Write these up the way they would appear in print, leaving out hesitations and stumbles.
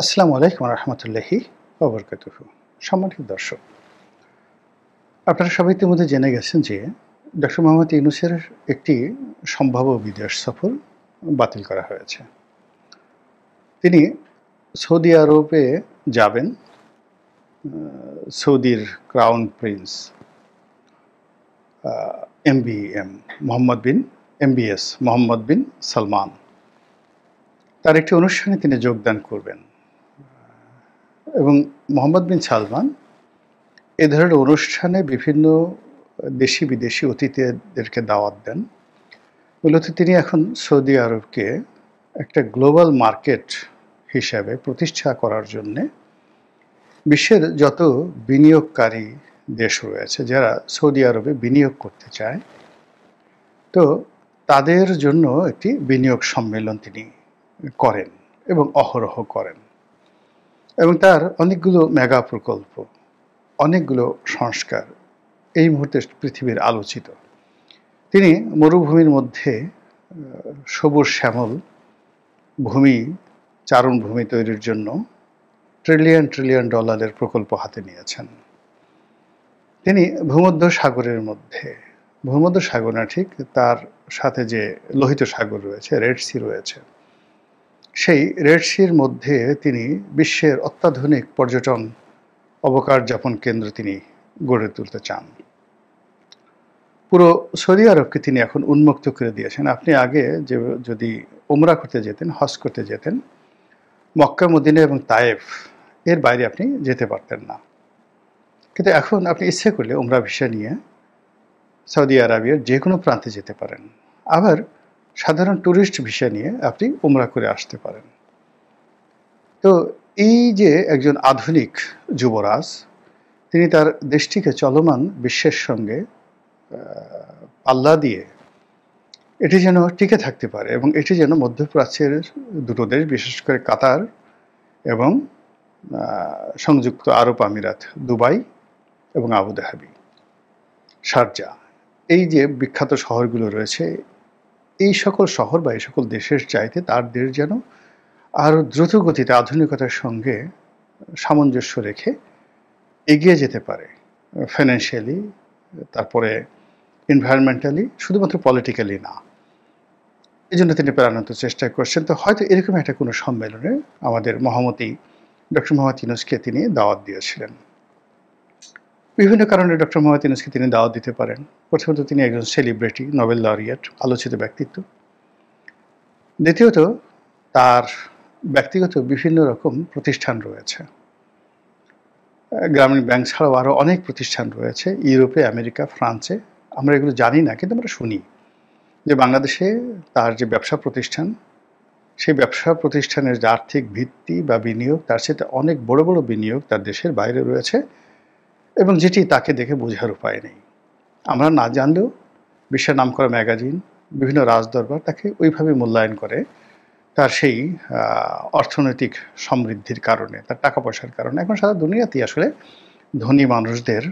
আসসালামু আলাইকুম রহমতুল্লাহি ওবরকাতুহু। সম্মানিত দর্শক, আপনারা সবাই ইতিমধ্যে জেনে গেছেন যে ডক্টর মোহাম্মদ ইউনূসের একটি সম্ভাব্য বিদেশ সফর বাতিল করা হয়েছে। তিনি সৌদি আরবে যাবেন। সৌদির ক্রাউন প্রিন্স এমবিএম মোহাম্মদ বিন এমবিএস মোহাম্মদ বিন সালমান তার একটি অনুষ্ঠানে তিনি যোগদান করবেন এবং মোহাম্মদ বিন সালমান এ ধরনের অনুষ্ঠানে বিভিন্ন দেশি বিদেশি অতিথিদেরকে দাওয়াত দেন। মূলত তিনি এখন সৌদি আরবকে একটা গ্লোবাল মার্কেট হিসাবে প্রতিষ্ঠা করার জন্যে বিশ্বের যত বিনিয়োগকারী দেশ রয়েছে যারা সৌদি আরবে বিনিয়োগ করতে চায়, তো তাদের জন্য একটি বিনিয়োগ সম্মেলন তিনি করেন এবং অহরহ করেন এবং তার অনেকগুলো মেগা প্রকল্প, অনেকগুলো সংস্কার এই মুহূর্তে পৃথিবীর আলোচিত। তিনি মরুভূমির মধ্যে সবুজ শ্যামল ভূমি, চারণভূমি তৈরির জন্য ট্রিলিয়ন ট্রিলিয়ন ডলারের প্রকল্প হাতে নিয়েছেন। তিনি ভূমধ্য সাগরের মধ্যে, ভূমধ্য সাগর না ঠিক, তার সাথে যে লোহিত সাগর রয়েছে, রেড সি রয়েছে, সেই রেড সির মধ্যে তিনি বিশ্বের অত্যাধুনিক পর্যটন অবকাশ যাপন কেন্দ্র তিনি গড়ে তুলতে চান। পুরো সৌদি আরবকে তিনি এখন উন্মুক্ত করে দিয়েছেন। আপনি আগে যে যদি উমরা করতে যেতেন, হজ করতে যেতেন, মক্কা, মদিনা এবং তায়েফ এর বাইরে আপনি যেতে পারতেন না। কিন্তু এখন আপনি ইচ্ছে করলে উমরা ভিসা নিয়ে সৌদি আরবিয়ার যে কোনো প্রান্তে যেতে পারেন। আবার সাধারণ ট্যুরিস্ট ভিসা নিয়ে আপনি উমরা করে আসতে পারেন। তো এই যে একজন আধুনিক যুবরাজ, তিনি তার দেশটিকে চলমান বিশ্বের সঙ্গে পাল্লা দিয়ে এটি যেন টিকে থাকতে পারে এবং এটি যেন মধ্যপ্রাচ্যের দুটো দেশ, বিশেষ করে কাতার এবং সংযুক্ত আরব আমিরাত, দুবাই এবং আবুধাবি, শারজা, এই যে বিখ্যাত শহরগুলো রয়েছে, এই সকল শহর বা এই সকল দেশের চাইতে তার দেশ যেন আরও দ্রুত গতিতে আধুনিকতার সঙ্গে সামঞ্জস্য রেখে এগিয়ে যেতে পারে, ফাইন্যান্সিয়ালি, তারপরে এনভায়রনমেন্টালি, শুধুমাত্র পলিটিক্যালি না। এই জন্য তিনি প্রাণান্ত চেষ্টা করছেন। তো হয়তো এরকম একটা কোনো সম্মেলনে আমাদের মহামতি ডক্টর মোহাম্মদ ইউনূসকে তিনি দাওয়াত দিয়েছিলেন। বিভিন্ন কারণে ডক্টর মোহাম্মদ ইউনূসকে তিনি দাওয়াত দিতে পারেন। প্রথমত, তিনি একজন সেলিব্রিটি, নোবেল লরিয়েট, আলোচিত ব্যক্তিত্ব। দ্বিতীয়ত, তার ব্যক্তিগত বিভিন্ন রকম প্রতিষ্ঠান রয়েছে। গ্রামীণ ব্যাংক ছাড়াও আরও অনেক প্রতিষ্ঠান রয়েছে ইউরোপে, আমেরিকা, ফ্রান্সে। আমরা এগুলো জানি না, কিন্তু আমরা শুনি যে বাংলাদেশে তার যে ব্যবসা প্রতিষ্ঠান, সেই ব্যবসা প্রতিষ্ঠানের যে আর্থিক ভিত্তি বা বিনিয়োগ, তার সাথে অনেক বড় বড় বিনিয়োগ তার দেশের বাইরে রয়েছে এবং যেটি তাকে দেখে বোঝার উপায় নেই। আমরা না জানলেও বিশ্বের নামকরা ম্যাগাজিন, বিভিন্ন রাজদরবার তাকে ওইভাবে মূল্যায়ন করে তার সেই অর্থনৈতিক সমৃদ্ধির কারণে, তার টাকা পয়সার কারণে। এখন সারা দুনিয়াতেই আসলে ধনী মানুষদের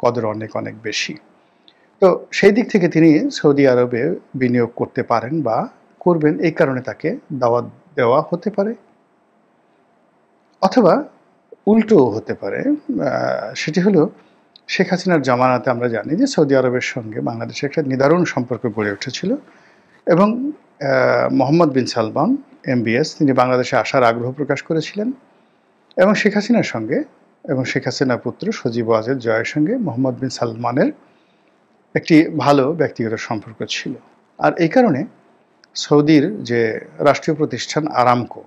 কদর অনেক অনেক বেশি। তো সেই দিক থেকে তিনি সৌদি আরবে বিনিয়োগ করতে পারেন বা করবেন, এই কারণে তাকে দাওয়াত দেওয়া হতে পারে। অথবা উল্টো হতে পারে, সেটি হলো শেখ হাসিনার জামানাতে আমরা জানি যে সৌদি আরবের সঙ্গে বাংলাদেশের একটা নিদারুণ সম্পর্ক গড়ে উঠেছিল এবং মোহাম্মদ বিন সালমান এমবিএস তিনি বাংলাদেশে আসার আগ্রহ প্রকাশ করেছিলেন এবং শেখ হাসিনার সঙ্গে এবং শেখ হাসিনার পুত্র সজীব ওয়াজেদ জয়ের সঙ্গে মোহাম্মদ বিন সালমানের একটি ভালো ব্যক্তিগত সম্পর্ক ছিল। আর এই কারণে সৌদির যে রাষ্ট্রীয় প্রতিষ্ঠান আরামকো,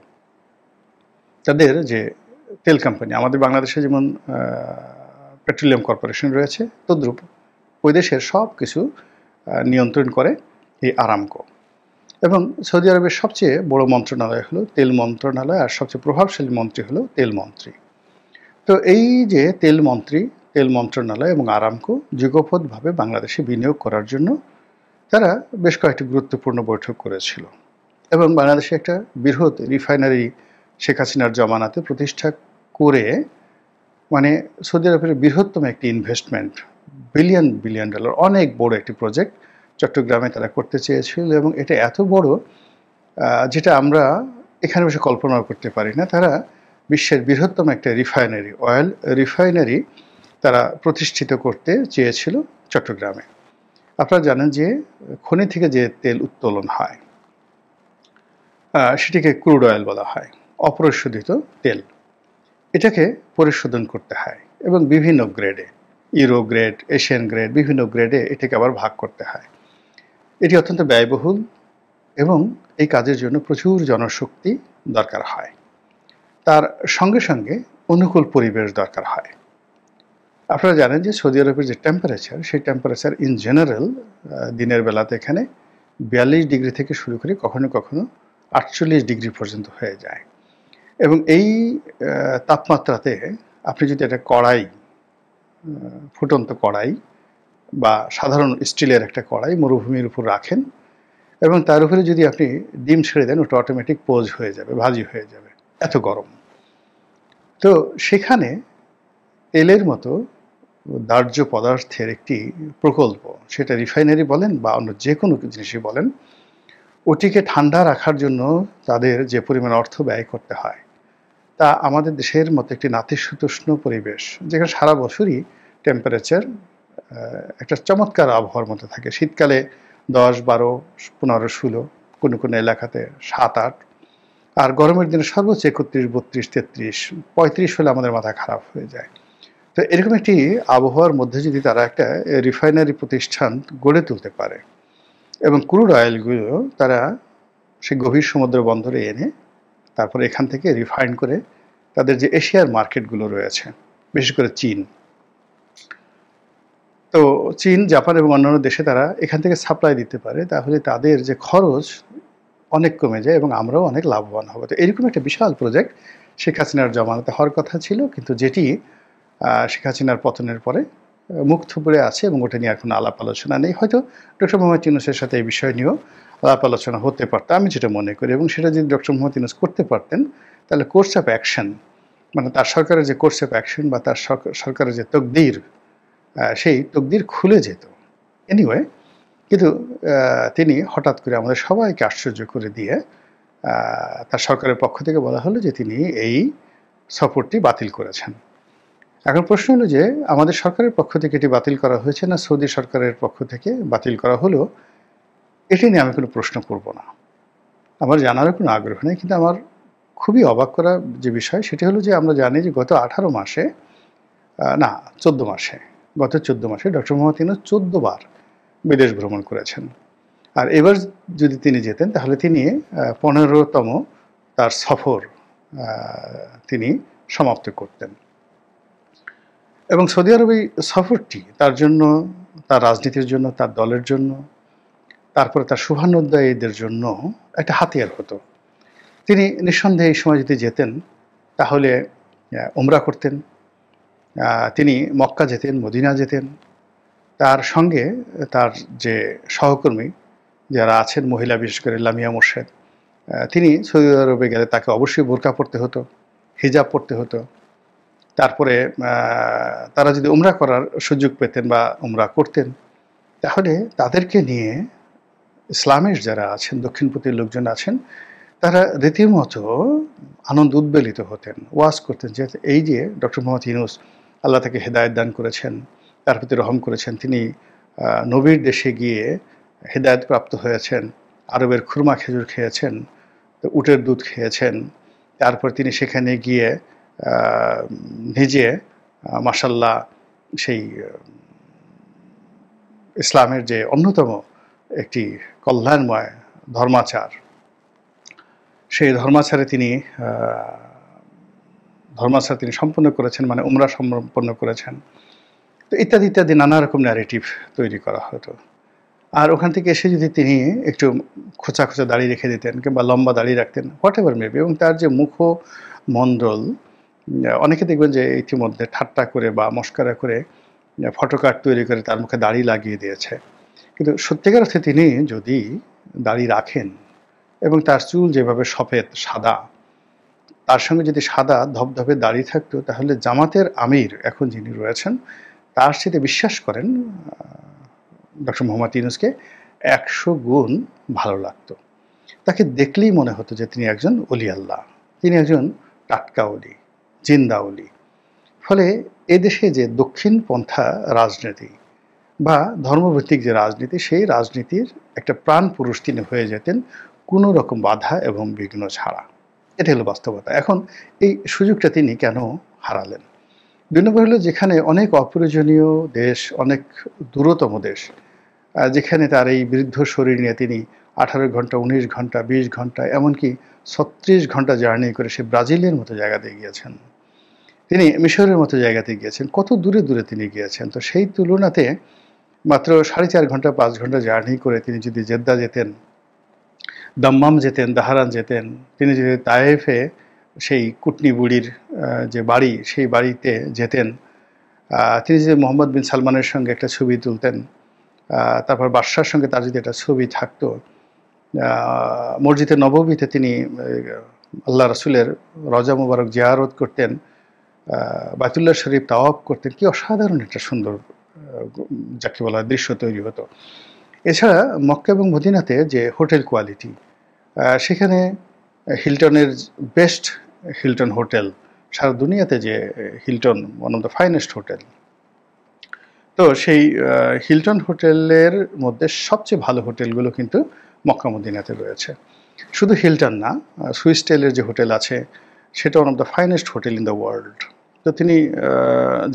তাদের যে তেল কোম্পানি, আমাদের বাংলাদেশে যেমন পেট্রোলিয়াম কর্পোরেশন রয়েছে, তদ্রূপ ওই দেশের সব কিছু নিয়ন্ত্রণ করে এই আরামকো। এবং সৌদি আরবের সবচেয়ে বড় মন্ত্রণালয় হলো তেল মন্ত্রণালয়, আর সবচেয়ে প্রভাবশালী মন্ত্রী হলো তেল মন্ত্রী। তো এই যে তেল মন্ত্রী, তেল মন্ত্রণালয় এবং আরামকো যুগপৎভাবে বাংলাদেশে বিনিয়োগ করার জন্য তারা বেশ কয়েকটি গুরুত্বপূর্ণ বৈঠক করেছিল এবং বাংলাদেশে একটা বৃহৎ রিফাইনারি শেখ হাসিনার জমানাতে প্রতিষ্ঠা করে, মানে সৌদি আরবের বৃহত্তম একটি ইনভেস্টমেন্ট, বিলিয়ন বিলিয়ন ডলার, অনেক বড় একটি প্রজেক্ট চট্টগ্রামে তারা করতে চেয়েছিল এবং এটা এত বড় যেটা আমরা এখানে বসে কল্পনাও করতে পারি না। তারা বিশ্বের বৃহত্তম একটা রিফাইনারি, অয়েল রিফাইনারি তারা প্রতিষ্ঠিত করতে চেয়েছিল চট্টগ্রামে। আপনারা জানেন যে খনি থেকে যে তেল উত্তোলন হয় সেটিকে ক্রুড অয়েল বলা হয়, অপরিশোধিত তেল। এটাকে পরিশোধন করতে হয় এবং বিভিন্ন গ্রেডে, ইউরো গ্রেড, এশিয়ান গ্রেড, বিভিন্ন গ্রেডে এটাকে আবার ভাগ করতে হয়। এটি অত্যন্ত ব্যয়বহুল এবং এই কাজের জন্য প্রচুর জনশক্তি দরকার হয়। তার সঙ্গে সঙ্গে অনুকূল পরিবেশ দরকার হয়। আপনারা জানেন যে সৌদি আরবের যে টেম্পারেচার, সেই টেম্পারেচার ইন জেনারেল দিনের বেলাতে এখানে 42 ডিগ্রি থেকে শুরু করে কখনো কখনো 48 ডিগ্রি পর্যন্ত হয়ে যায়। এবং এই তাপমাত্রাতে আপনি যদি একটা কড়াই, ফুটন্ত কড়াই বা সাধারণ স্টিলের একটা কড়াই মরুভূমির উপর রাখেন এবং তার উপরে যদি আপনি ডিম ছেড়ে দেন, ওটা অটোমেটিক পোজ হয়ে যাবে, ভাজি হয়ে যাবে, এত গরম। তো সেখানে তেলের মতো দাহ্য পদার্থের একটি প্রকল্প, সেটা রিফাইনারি বলেন বা অন্য যে কোনো জিনিসই বলেন, ওটিকে ঠান্ডা রাখার জন্য তাদের যে পরিমাণ অর্থ ব্যয় করতে হয়, তা আমাদের দেশের মতো একটি নাতিশীতোষ্ণ পরিবেশ, যেখানে সারা বছরই টেম্পারেচার একটা চমৎকার আবহাওয়ার মধ্যে থাকে। শীতকালে 10, 12, 15, 16, কোনো কোনো এলাকাতে 7, 8, আর গরমের দিনে সর্বোচ্চ 31, 32, 33, 35 হলে আমাদের মাথা খারাপ হয়ে যায়। তো এরকম একটি আবহাওয়ার মধ্যে যদি তারা একটা রিফাইনারি প্রতিষ্ঠান গড়ে তুলতে পারে এবং ক্রুড অয়েলগুলো তারা সেই গভীর সমুদ্র বন্দরে এনে তারপরে এখান থেকে রিফাইন করে তাদের যে এশিয়ার মার্কেটগুলো রয়েছে, বিশেষ করে চীন, তো চীন, জাপান এবং অন্যান্য দেশে তারা এখান থেকে সাপ্লাই দিতে পারে, তাহলে তাদের যে খরচ অনেক কমে যায় এবং আমরাও অনেক লাভবান হব। তো এরকম একটা বিশাল প্রজেক্ট শেখ হাসিনার জমানাতে হওয়ার কথা ছিল, কিন্তু যেটি শেখ হাসিনার পতনের পরে মুখ থুবড়ে আছে এবং ওটা নিয়ে এখন আলাপ আলোচনা নেই। হয়তো ডক্টর মোহাম্মদ ইউনূসের সাথে এই বিষয় নিয়েও আলাপ আলোচনা হতে পারত, আমি যেটা মনে করি। এবং সেটা যদি ডক্টর মোহাম্মদ ইউনূস করতে পারতেন, তাহলে কোর্স অফ অ্যাকশন, মানে তার সরকারের যে কোর্স অফ অ্যাকশন বা তার সরকারের যে তকদির, সেই তকদির খুলে যেত। এনিওয়ে, কিন্তু তিনি হঠাৎ করে আমাদের সবাইকে আশ্চর্য করে দিয়ে তার সরকারের পক্ষ থেকে বলা হলো যে তিনি এই সফরটি বাতিল করেছেন। এখন প্রশ্ন হলো যে আমাদের সরকারের পক্ষ থেকে এটি বাতিল করা হয়েছে না সৌদি সরকারের পক্ষ থেকে বাতিল করা হলো, এটি নিয়ে আমি কোনো প্রশ্ন করব না, আমার জানারও কোনো আগ্রহ নেই। কিন্তু আমার খুবই অবাক করা যে বিষয়, সেটি হলো যে আমরা জানি যে গত 14 মাসে, না 14 মাসে, গত 14 মাসে ডক্টর মোহাম্মদ ইউনূস 14 বার বিদেশ ভ্রমণ করেছেন। আর এবার যদি তিনি যেতেন, তাহলে তিনি 15তম তার সফর তিনি সমাপ্ত করতেন। এবং সৌদি আরব এই সফরটি তার জন্য, তার রাজনীতির জন্য, তার দলের জন্য, তারপরে তার শুভানুধ্যায়ীদের জন্য একটা হাতিয়ার হতো। তিনি নিঃসন্দেহে এই সময় যদি যেতেন, তাহলে উমরা করতেন, তিনি মক্কা যেতেন, মদিনা যেতেন, তার সঙ্গে তার যে সহকর্মী যারা আছেন, মহিলা বিশেষ করে লামিয়া মোর্শেদ, তিনি সৌদি আরবে গেলে তাকে অবশ্যই বোরকা পরতে হতো, হিজাব পরতে হতো। তারপরে তারা যদি উমরা করার সুযোগ পেতেন বা উমরা করতেন, তাহলে তাদেরকে নিয়ে ইসলামের যারা আছেন, দক্ষিণপন্থীর লোকজন আছেন, তারা রীতিমতো আনন্দ উদ্বেলিত হতেন, ওয়াজ করতেন যে এই যে ডক্টর মোহাম্মদ ইউনূস, আল্লাহ তাকে হেদায়েত দান করেছেন, তার প্রতি রহম করেছেন, তিনি নবীর দেশে গিয়ে হেদায়েত প্রাপ্ত হয়েছেন, আরবের খুরমা খেজুর খেয়েছেন, উটের দুধ খেয়েছেন, তারপর তিনি সেখানে গিয়ে নিজে মাশাল্লাহ সেই ইসলামের যে অন্যতম একটি কল্যাণময় ধর্মাচার, সেই ধর্মাচারে তিনি সম্পন্ন করেছেন, মানে উমরা সম্পন্ন করেছেন। তো ইত্যাদি ইত্যাদি নানা রকম ন্যারেটিভ তৈরি করা হতো। আর ওখান থেকে এসে যদি তিনি একটু খোঁচা খোঁচা দাড়ি রেখে দিতেন কিংবা লম্বা দাড়ি রাখতেন, হোয়াট এভার মেবি, এবং তার যে মুখমণ্ডল, অনেকে দেখবেন যে ইতিমধ্যে ঠাট্টা করে বা মস্করা করে ফটোকার্ড তৈরি করে তার মুখে দাড়ি লাগিয়ে দিয়েছে। কিন্তু সত্যিকার অর্থে তিনি যদি দাড়ি রাখেন এবং তার চুল যেভাবে সফেদ সাদা, তার সঙ্গে যদি সাদা ধবধবে দাড়ি থাকতো, তাহলে জামাতের আমির এখন যিনি রয়েছেন, তার সাথে বিশ্বাস করেন ডক্টর মোহাম্মদ ইউনূসকে 100 গুণ ভালো লাগতো। তাকে দেখলেই মনে হতো যে তিনি একজন অলি আল্লাহ, তিনি একজন টাটকা অলি, জিন্দা অলি। ফলে এদেশে যে দক্ষিণ পন্থা রাজনীতি বা ধর্মভিত্তিক যে রাজনীতি, সেই রাজনীতির একটা প্রাণ পুরুষ তিনি হয়ে যেতেন কোনো রকম বাধা এবং বিঘ্ন ছাড়া। এটা হলো বাস্তবতা। এখন এই সুযোগটা তিনি কেন হারালেন? ২ নম্বর হলো, যেখানে অনেক অপ্রয়োজনীয় দেশ, অনেক দূরতম দেশ, যেখানে তার এই বৃদ্ধ শরীর নিয়ে তিনি 18 ঘন্টা, 19 ঘন্টা, 20 ঘন্টা, এমনকি 36 ঘন্টা জার্নি করে সে ব্রাজিলের মতো জায়গাতে গিয়েছেন, তিনি মিশরের মতো জায়গাতে গিয়েছেন, কত দূরে দূরে তিনি গিয়েছেন। তো সেই তুলনাতে মাত্র 4.5 ঘন্টা, 5 ঘন্টা জার্নি করে তিনি যদি জেদ্দা যেতেন, দাম্মাম যেতেন, দাহারান যেতেন, তিনি যদি তায়েফে সেই কুটনি বুড়ির যে বাড়ি, সেই বাড়িতে যেতেন, তিনি যদি মোহাম্মদ বিন সালমানের সঙ্গে একটা ছবি তুলতেন, তারপর বাদশার সঙ্গে তার যদি একটা ছবি থাকতো, মসজিদে নববীতে তিনি আল্লাহ রসুলের রজা মুবারক জিয়ারত করতেন, বাইতুল্লাহ শরীফ তাওয়াফ করতেন, কি অসাধারণ একটা সুন্দর যাকে বলা হয় দৃশ্য তৈরি হতো। এছাড়া মক্কা এবং মদিনাতে যে হোটেল কোয়ালিটি, সেখানে হিলটনের বেস্ট হিলটন হোটেল, সারা দুনিয়াতে যে Hilton one of the finest hotel, তো সেই হিলটন হোটেলের মধ্যে সবচেয়ে ভালো হোটেলগুলো কিন্তু মক্কা মদিনাতে রয়েছে। শুধু হিলটন না, সুইসটেলের যে হোটেল আছে সেটা one of the finest hotel in the world. তো তিনি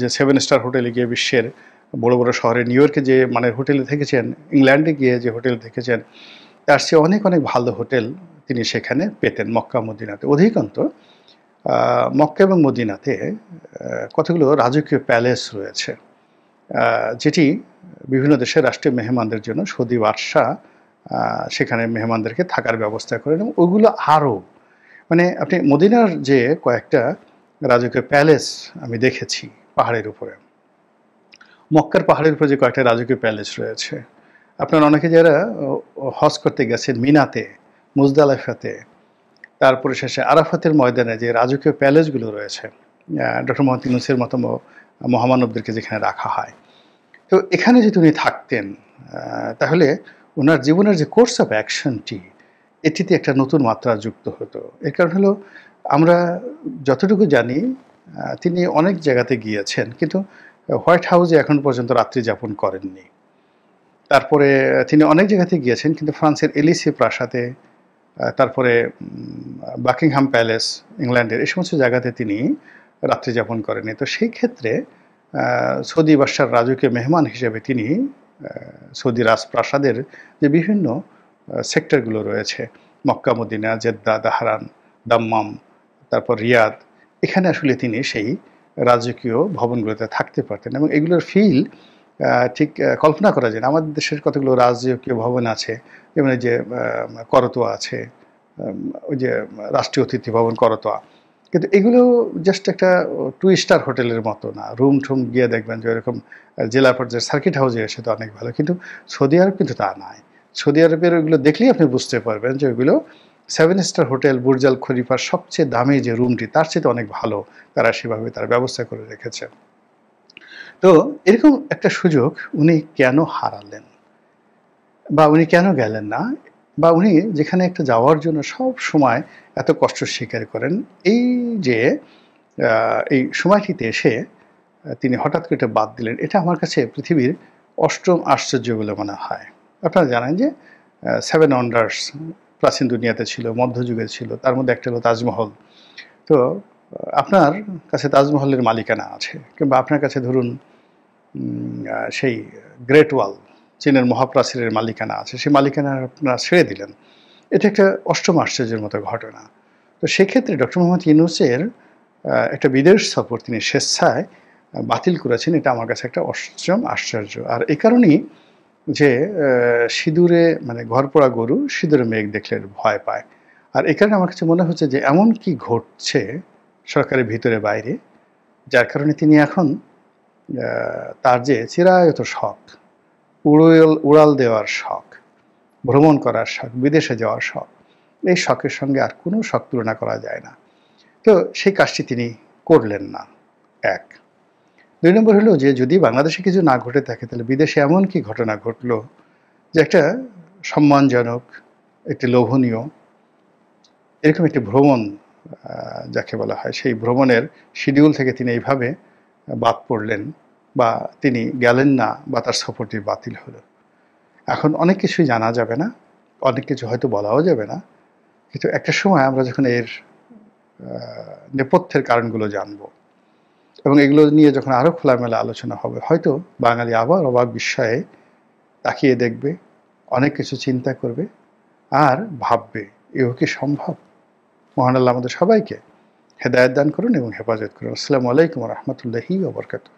যে 7 স্টার হোটেলে গিয়ে, বিশ্বের বড় বড় শহরে, নিউ ইয়র্কে যে মানের হোটেলে থেকেছেন, ইংল্যান্ডে গিয়ে যে হোটেল থেকেছেন, তার চেয়ে অনেক অনেক ভালো হোটেল তিনি সেখানে পেতেন মক্কা মদিনাতে। অধিকাংশ মক্কা এবং মদিনাতে কতগুলো রাজকীয় প্যালেস রয়েছে, যেটি বিভিন্ন দেশের রাষ্ট্রীয় মেহমানদের জন্য সৌদি বাদশাহ সেখানে মেহমানদেরকে থাকার ব্যবস্থা করেন। এবং ওইগুলো আরও, মানে আপনি মদিনার যে কয়েকটা রাজকীয় প্যালেস আমি দেখেছি পাহাড়ের উপরে, মক্কার পাহাড়ের উপরে যে কয়েকটা রাজকীয় প্যালেস রয়েছে, আপনার অনেকে যারা হজ করতে গেছেন মিনাতে, মুজদালিফাতে, তারপরে শেষে আরাফাতের ময়দানে যে রাজকীয় প্যালেসগুলো রয়েছে, ডক্টর মোহাম্মদ ইউনূসের মতো মহামানবদেরকে যেখানে রাখা হয়, তো এখানে যদি উনি থাকতেন, তাহলে ওনার জীবনের যে কোর্স অফ অ্যাকশনটি, এটিতে একটা নতুন মাত্রা যুক্ত হতো। এর কারণ হলো, আমরা যতটুকু জানি তিনি অনেক জায়গাতে গিয়েছেন, কিন্তু হোয়াইট হাউসে এখন পর্যন্ত রাত্রি যাপন করেননি। তারপরে তিনি অনেক জায়গাতে গিয়েছেন, কিন্তু ফ্রান্সের এলিসি প্রাসাদে, তারপরে বাকিংহাম প্যালেস ইংল্যান্ডের, এই সমস্ত জায়গাতে তিনি রাত্রি যাপন করেননি। তো সেই ক্ষেত্রে সৌদি বাদশার রাজকীয় মেহমান হিসেবে তিনি সৌদি রাজপ্রাসাদের যে বিভিন্ন সেক্টরগুলো রয়েছে, মক্কা মদিনা, জেদ্দা, দাহারান, দাম্মাম, তারপর রিয়াদ, এখানে আসলে তিনি সেই রাজকীয় ভবনগুলোতে থাকতে পারতেন। এবং এগুলোর ফিল ঠিক কল্পনা করা যায় না। আমাদের দেশের কতগুলো রাজকীয় ভবন আছে, যেমন এই যে করতোয়া আছে, ওই যে রাষ্ট্রীয় অতিথি ভবন করতোয়া, কিন্তু এগুলো জাস্ট একটা 2 স্টার হোটেলের মতো না। রুম ঠুম গিয়ে দেখবেন যে এরকম জেলা পর্যায়ের সার্কিট হাউসে এসে তো অনেক ভালো, কিন্তু সৌদি আরব কিন্তু তা নয়। সৌদি আরবের ওইগুলো দেখলেই আপনি বুঝতে পারবেন যে ওইগুলো 7 স্টার হোটেল, বুর্জ আল খলিফার সবচেয়ে দামি যে রুমটি, তার চেয়ে অনেক ভালো তারা সেভাবে তারা ব্যবস্থা করে রেখেছে। তো এরকম একটা সুযোগ উনি কেন হারালেন, বা উনি কেন গেলেন না, বা উনি যেখানে একটা যাওয়ার জন্য সব সময় এত কষ্ট স্বীকার করেন, এই যে এই সময়টিতে এসে তিনি হঠাৎ করে এটা বাদ দিলেন, এটা আমার কাছে পৃথিবীর 8ম আশ্চর্য বলে মনে হয়। আপনারা জানেন যে 7 ওয়ান্ডার্স প্রাচীন দুনিয়াতে ছিল, মধ্যযুগে ছিল, তার মধ্যে একটা হলো তাজমহল। তো আপনার কাছে তাজমহলের মালিকানা আছে, কিংবা আপনার কাছে ধরুন সেই গ্রেট ওয়াল, চীনের মহাপ্রাচীরের মালিকানা আছে, সেই মালিকানা আপনারা ছেড়ে দিলেন। এটা একটা 8ম আশ্চর্যের মতো ঘটনা। তো সেক্ষেত্রে ডক্টর মোহাম্মদ ইউনূসের একটা বিদেশ সফর তিনি স্বেচ্ছায় বাতিল করেছেন, এটা আমার কাছে একটা 8ম আশ্চর্য। আর এই কারণেই যে সিঁদুরে, মানে ঘর পোড়া গরু সিঁদুরে মেঘ দেখলে ভয় পায়। আর এই কারণে আমার কাছে মনে হচ্ছে যে এমন কি ঘটছে সরকারের ভিতরে বাইরে, যার কারণে তিনি এখন তার যে চিরায়ত শখ, উড়াল দেওয়ার শখ, ভ্রমণ করার শখ, বিদেশে যাওয়ার শখ, এই শখের সঙ্গে আর কোনো শখ তুলনা করা যায় না। তো সেই কাজটি তিনি করলেন না, 1। 2 নম্বর হলো যে যদি বাংলাদেশে কিছু না ঘটে থাকে, তাহলে বিদেশে এমন কি ঘটনা ঘটলো যে একটা সম্মানজনক একটি লোভনীয় এরকম একটি ভ্রমণ যাকে বলা হয়, সেই ভ্রমণের শিডিউল থেকে তিনি এইভাবে বাদ পড়লেন বা তিনি গেলেন না বা তার সফরটি বাতিল হলো। এখন অনেক কিছুই জানা যাবে না, অনেক কিছু হয়তো বলাও যাবে না, কিন্তু একটা সময় আমরা যখন এর নেপথ্যের কারণগুলো জানব এবং এগুলো নিয়ে যখন আরও খোলামেলা আলোচনা হবে, হয়তো বাঙালি আবার অবাক বিস্ময়ে তাকিয়ে দেখবে, অনেক কিছু চিন্তা করবে আর ভাববে এও কি সম্ভব। মহান আল্লাহ আমাদের সবাইকে হেদায়েত দান করুন এবং হেফাজত করুন। আসসালামু আলাইকুম ওয়া রাহমাতুল্লাহি ওয়া বারাকাতুহু।